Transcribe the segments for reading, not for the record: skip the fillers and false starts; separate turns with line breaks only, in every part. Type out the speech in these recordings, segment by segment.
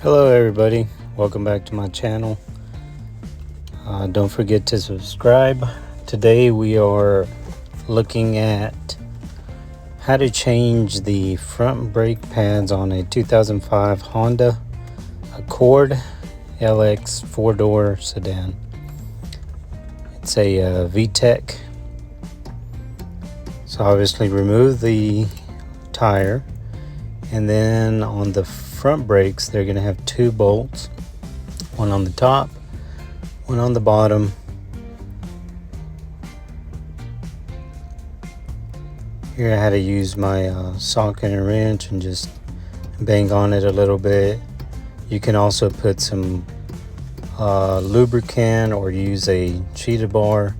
Hello everybody, welcome back to my channel. Don't forget to subscribe. Today we are looking at how to change the front brake pads on a 2005 Honda Accord LX 4-door sedan. It's a Vtec. So obviously remove the tire, and then on the front brakes they're going to have two bolts, one on the top, one on the bottom. Here I had to use my socket and wrench and just bang on it a little bit. You can also put some lubricant or use a cheetah bar,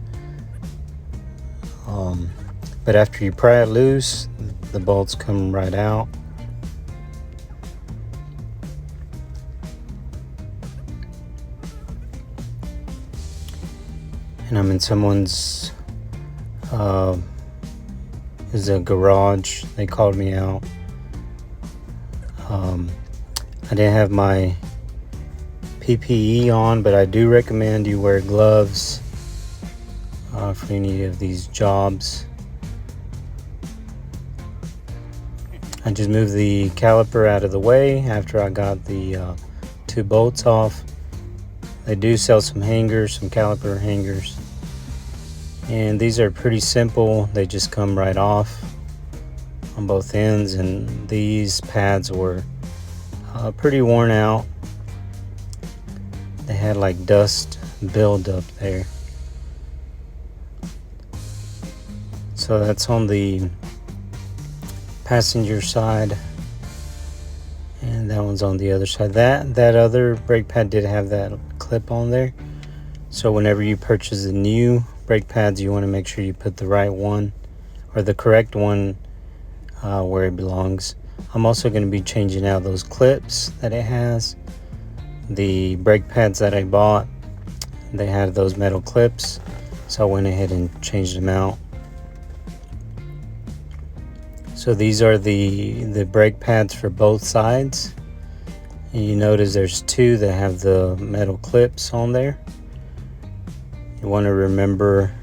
but after you pry it loose, the bolts come right out. And I'm in someone's is a garage. They called me out. I didn't have my PPE on, but I do recommend you wear gloves for any of these jobs. I just moved the caliper out of the way after I got the two bolts off. They do sell some hangers, some caliper hangers, and these are pretty simple. They just come right off on both ends, and these pads were pretty worn out. They had like dust build up there. So that's on the passenger side, and that one's on the other side. That other brake pad did have that clip on there, so whenever you purchase the new brake pads, you want to make sure you put the right one or the correct one where it belongs. I'm also going to be changing out those clips that it has. The brake pads that I bought, they had those metal clips, so I went ahead and changed them out. So these are the brake pads for both sides. And you notice there's two that have the metal clips on there. You want to remember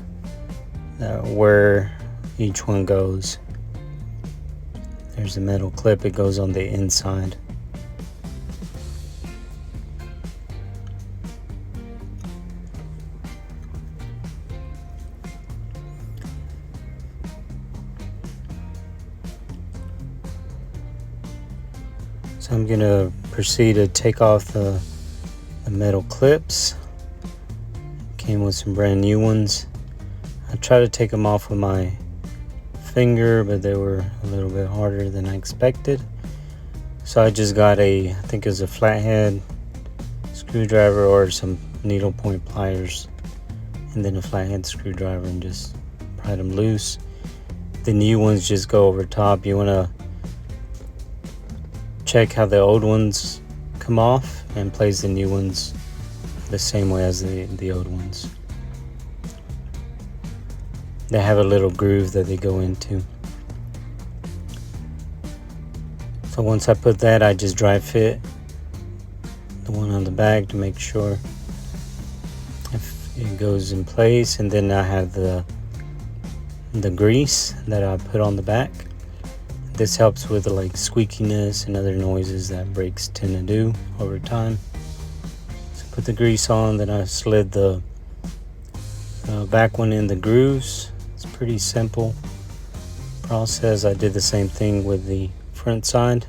where each one goes. There's a metal clip, it goes on the inside. So I'm going to proceed to take off the metal clips. Came with some brand new ones. I tried to take them off with my finger, but they were a little bit harder than I expected. So I just got I think it was a flathead screwdriver or some needle point pliers, and then a flathead screwdriver, and just pried them loose. The new ones just go over top. You want to check how the old ones come off and place the new ones the same way as the old ones. They have a little groove that they go into. So once I put that, I just dry fit the one on the back to make sure if it goes in place, and then I have the grease that I put on the back. This helps with the squeakiness and other noises that brakes tend to do over time. So put the grease on, then I slid the back one in the grooves. It's a pretty simple process. I did the same thing with the front side.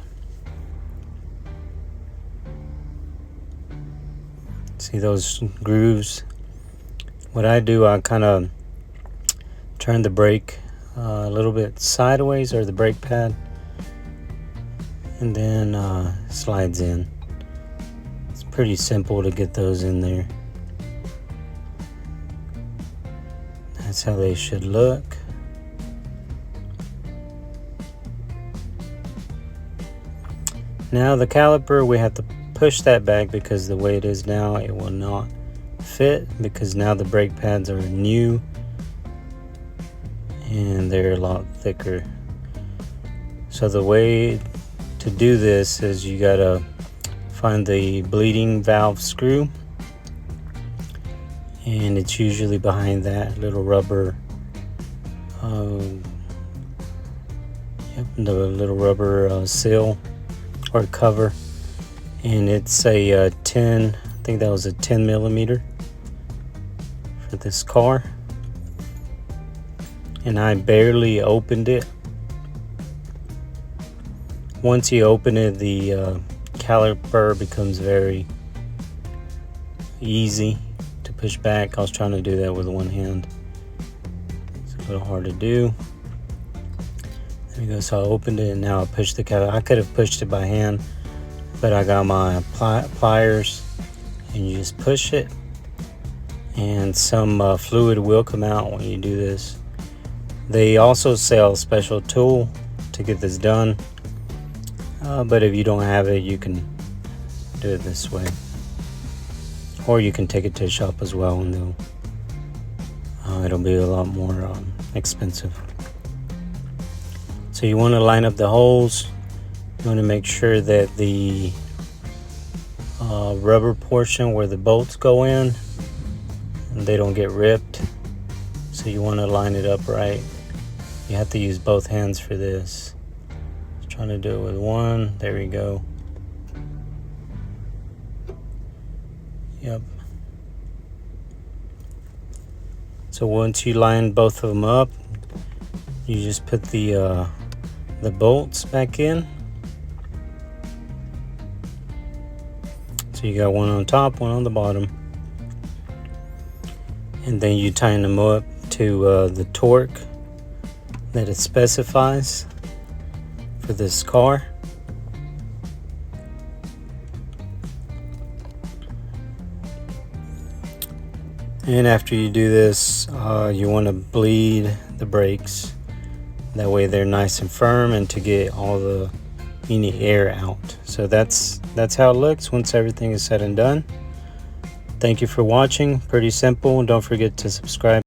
See those grooves? What I do, I kind of turn the brake a little bit sideways, or the brake pad, and then slides in. It's pretty simple to get those in there. That's how they should look. Now the caliper, we have to push that back because the way it is now, it will not fit, because now the brake pads are new and they're a lot thicker. So the way to do this is you gotta find the bleeding valve screw, and it's usually behind that little rubber the little rubber seal or cover, and it's a 10, I think that was a 10 millimeter for this car, and I barely opened it. Once you open it, the caliper becomes very easy to push back. I was trying to do that with one hand. It's a little hard to do. There we go. So I opened it and now I pushed the caliper. I could have pushed it by hand, but I got my pliers, and you just push it, and some fluid will come out when you do this. They also sell a special tool to get this done. But if you don't have it, you can do it this way, or you can take it to a shop as well, and it'll be a lot more expensive. So you want to line up the holes. You want to make sure that the rubber portion where the bolts go in, they don't get ripped. So you want to line it up right. You have to use both hands for this. Trying to do it with one. There we go. Yep. So once you line both of them up, you just put the bolts back in. So you got one on top, one on the bottom, and then you tighten them up to the torque that it specifies for this car. And after you do this, you want to bleed the brakes. That way they're nice and firm, and to get all the any air out. So that's how it looks once everything is said and done. Thank you for watching. Pretty simple. Don't forget to subscribe.